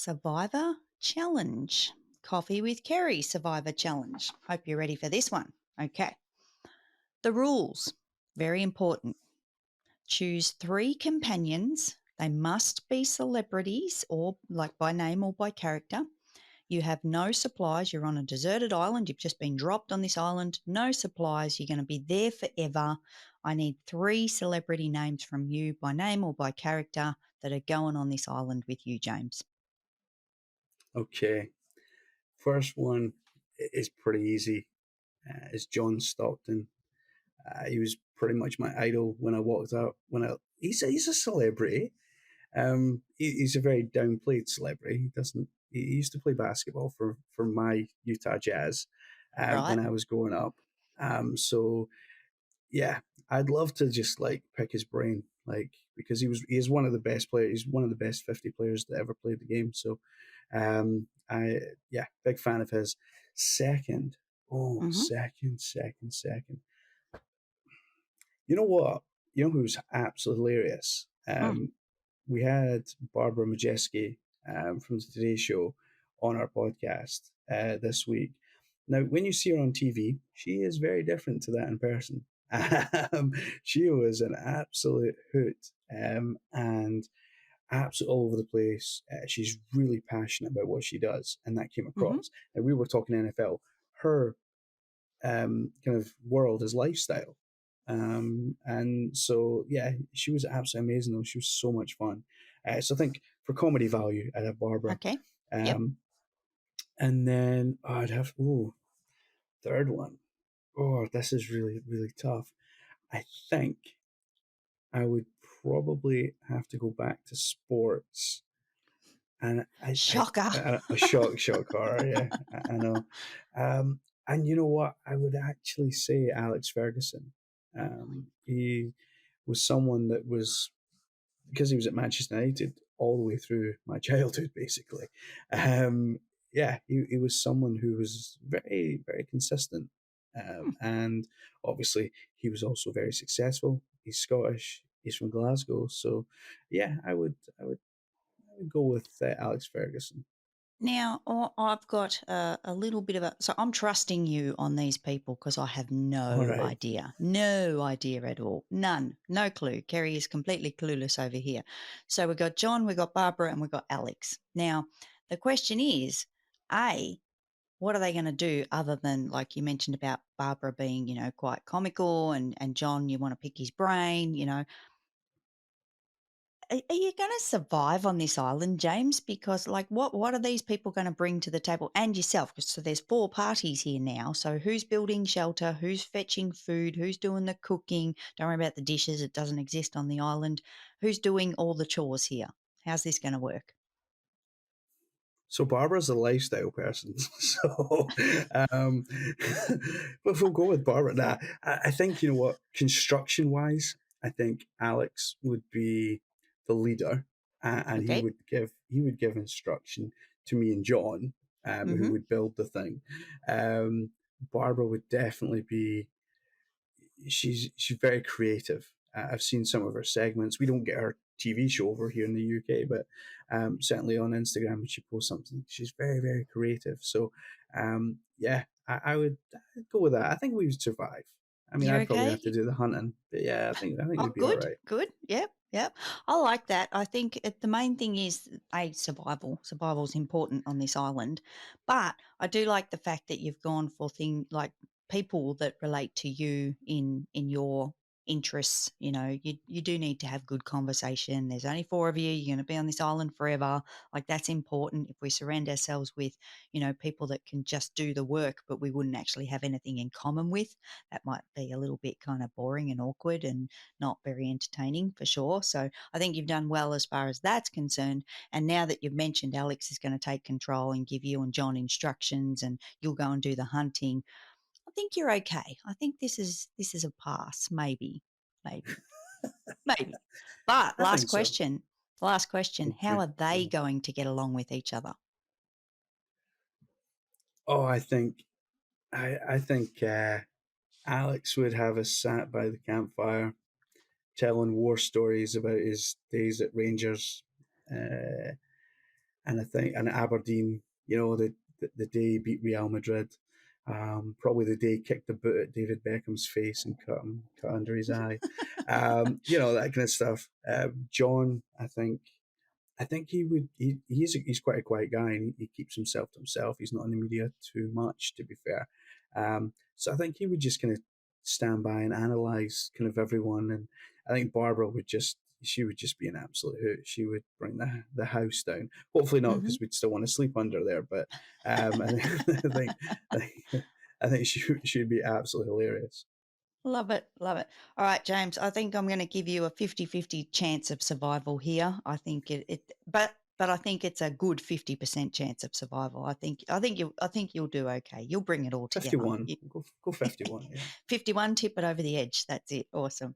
Survivor Challenge. Coffee with Kerry Survivor Challenge. Hope you're ready for this one. Okay. The rules, very important. Choose 3 companions. They must be celebrities or like by name or by character. You have no supplies. You're on a deserted island. You've just been dropped on this island. No supplies. You're going to be there forever. I need 3 celebrity names from you by name or by character that are going on this island with you, James. Okay. First one is pretty easy. It's John Stockton. He was pretty much my idol when I walked out. He's a celebrity. He's a very downplayed celebrity. He used to play basketball for my Utah Jazz Right? when I was growing up. So yeah, I'd love to just like pick his brain, like because he is one of the best players. He's one of the best 50 players that ever played the game. So I yeah, big fan of his. Second, oh, Mm-hmm. second. You know what? You know who's absolutely hilarious? We had Barbara Majeski from the Today Show on our podcast this week. Now, when you see her on TV, she is very different to that in person. She was an absolute hoot and absolute all over the place. She's really passionate about what she does, and that came Mm-hmm. across. And we were talking NFL. Her kind of world is lifestyle. And so, yeah, she was absolutely amazing, though. She was so much fun. So I think for comedy value, I'd have Barbara. Okay. Yep. Um, and then I'd have, third one. Oh, this is really, really tough. I think I would probably have to go back to sports. And Shocker. a shock horror, yeah, I know. And you know what? I would actually say Alex Ferguson. He was someone that was because he was at Manchester United all the way through my childhood, basically. Yeah, he was someone who was very, very consistent. And obviously, he was also very successful. He's Scottish. He's from Glasgow. So, yeah, I would go with Alex Ferguson. Now, I've got a little bit of a. So I'm trusting you on these people because I have All no right. idea. No idea at all. None. No clue. Kerry is completely clueless over here. So we've got John, we've got Barbara, and we've got Alex. Now, the question is A, what are they going to do other than, like you mentioned about Barbara being, quite comical and John, you want to pick his brain, Are you going to survive on this island, James? Because, like, what are these people going to bring to the table, and yourself? So there's 4 parties here now. So who's building shelter? Who's fetching food? Who's doing the cooking? Don't worry about the dishes; it doesn't exist on the island. Who's doing all the chores here? How's this going to work? So Barbara's a lifestyle person. So, um, but if we'll go with Barbara, nah, I think you know what. Construction wise, I think Alex would be the leader, and Okay. he would give instruction to me and John, who Mm-hmm. would build the thing. Um, Barbara would definitely be she's very creative. I've seen some of her segments. We don't get her TV show over here in the UK, but certainly on Instagram when she posts something, she's very very creative. So yeah, I'd go with that. I think we would survive. I mean, You're I'd probably okay. have to do the hunting, but yeah, I think Oh, we'd be all good, right. good. Yep, yep. I like that. I think the main thing is survival. Survival is important on this island, but I do like the fact that you've gone for thing like people that relate to you in your interests. You do need to have good conversation. There's only 4 of you. You're going to be on this island forever. Like that's important. If we surround ourselves with people that can just do the work, but we wouldn't actually have anything in common with, that might be a little bit kind of boring and awkward and not very entertaining for sure. So I think you've done well as far as that's concerned. And now that you've mentioned Alex is going to take control and give you and John instructions and you'll go and do the hunting, I think you're okay. I think this is a pass, maybe, maybe, maybe. But I think so. last question, how Okay. are they going to get along with each other? Oh, I think Alex would have us sat by the campfire telling war stories about his days at Rangers. Uh, and I think and Aberdeen, the day he beat Real Madrid, probably the day he kicked the boot at David Beckham's face and cut under his eye, that kind of stuff. John, I think he would. He's quite a quiet guy, and he keeps himself to himself. He's not in the media too much, to be fair. So I think he would just kind of stand by and analyze kind of everyone. And I think Barbara would just be an absolute hoot. She would bring the house down. Hopefully not, Hmm. because we'd still want to sleep under there. But I think I think I think she'd be absolutely hilarious. Love it. Love it. All right, James, I think I'm going to give you a 50-50 chance of survival here. I think but I think it's a good 50% chance of survival. I think you'll do okay. You'll bring it all together. 51. Go 51. Yeah. 51, tip it over the edge. That's it. Awesome.